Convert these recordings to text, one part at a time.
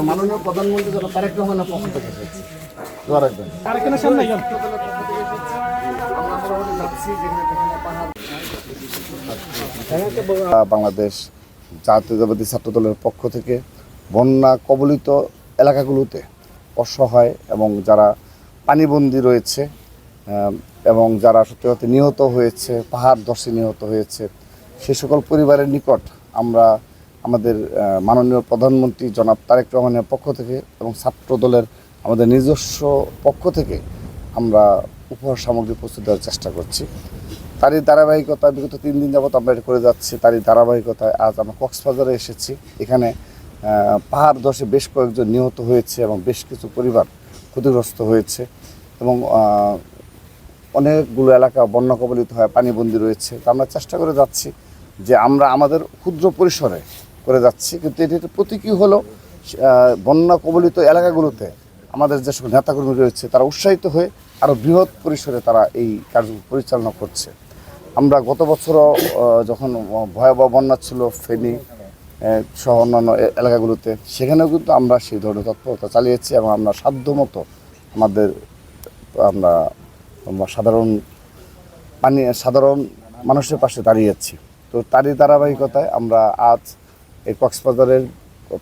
মাননীয় প্রধানমন্ত্রী জনাব তারেক রহমানের পক্ষ থেকে বাংলাদেশ জাতীয়তাবাদী ছাত্র দলের পক্ষ থেকে বন্যা কবলিত এলাকাগুলোতে অসহায় এবং যারা পানিবন্দী রয়েছে এবং যারা সত্যি নিহত হয়েছে, পাহাড় ধসে নিহত হয়েছে, সে সকল পরিবারের নিকট আমরা আমাদের মাননীয় প্রধানমন্ত্রী জনাব তারেক রহমানের পক্ষ থেকে এবং ছাত্র দলের আমাদের নিজস্ব পক্ষ থেকে আমরা উপহার সামগ্রী প্রস্তুত দেওয়ার চেষ্টা করছি। তারই ধারাবাহিকতায় বিগত 3 দিন যাবত আমরা এটা করে যাচ্ছি। তারই ধারাবাহিকতায় আজ আমরা কক্সবাজারে এসেছি। এখানে পাহাড় ধসে বেশ কয়েকজন নিহত হয়েছে এবং বেশ কিছু পরিবার ক্ষতিগ্রস্ত হয়েছে এবং অনেকগুলো এলাকা বন্যা কবলিত হয়, পানিবন্দী রয়েছে। তো আমরা চেষ্টা করে যাচ্ছি যে আমরা আমাদের ক্ষুদ্র পরিসরে করে যাচ্ছি, কিন্তু এটির প্রতীকী হলো বন্যা কবলিত এলাকাগুলোতে আমাদের যে সকল নেতাকর্মী রয়েছে তারা উৎসাহিত হয়ে আরও বৃহৎ পরিসরে তারা এই কার্য পরিচালনা করছে। আমরা গত বছরও যখন ভয়াবহ বন্যা ছিল ফেনী সহ অন্যান্য এলাকাগুলোতে, সেখানেও কিন্তু আমরা সেই ধরনের তৎপরতা চালিয়েছি এবং আমরা সাধ্যমতো আমরা সাধারণ মানুষের পাশে দাঁড়িয়েছি। তো তারই ধারাবাহিকতায় আমরা আজ এই কক্সবাজারের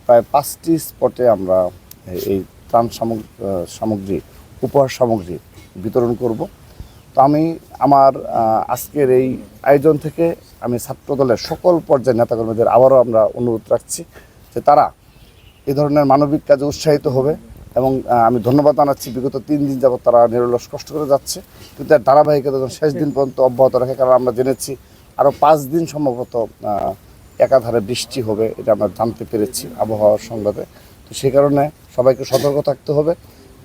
প্রায় 5টি স্পটে আমরা এই ত্রাণ সামগ্রী উপহার সামগ্রী বিতরণ করব। তো আমি আমার আজকের এই আয়োজন থেকে আমি ছাত্র দলের সকল পর্যায়ের নেতাকর্মীদের আবারও আমরা অনুরোধ রাখছি যে তারা এই ধরনের মানবিক কাজে উৎসাহিত হবে এবং আমি ধন্যবাদ জানাচ্ছি বিগত 3 দিন যাবত তারা নিরলস কষ্ট করে যাচ্ছে, কিন্তু তার ধারাবাহিকতা শেষ দিন পর্যন্ত অব্যাহত রাখে। কারণ আমরা জেনেছি আরও 5 দিন সম্ভবত একাধারে বৃষ্টি হবে, এটা আমরা জানতে পেরেছি আবহাওয়ার সংবাদে। তো সেই কারণে সবাইকে সতর্ক থাকতে হবে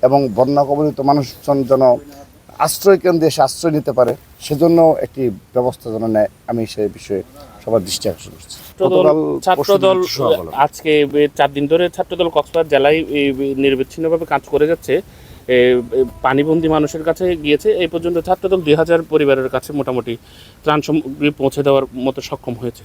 এবং বন্যা কবলিত মানুষজন যেন আশ্রয় কেন্দ্রে এসে আশ্রয় নিতে পারে সেজন্য একটি ব্যবস্থা যেন নেয়, আমি সেই বিষয়ে সবার দৃষ্টি আকর্ষণ করছি। ছাত্রদল আজকে 4 দিন ধরে ছাত্রদল কক্সবাজার জেলায় নিরবিচ্ছিন্নভাবে কাজ করে যাচ্ছে, পানিবন্দী মানুষের কাছে গিয়েছে। এই পর্যন্ত ছাত্রদল 2000 পরিবারের কাছে মোটামুটি ত্রাণ সামগ্রী পৌঁছে দেওয়ার মতো সক্ষম হয়েছে।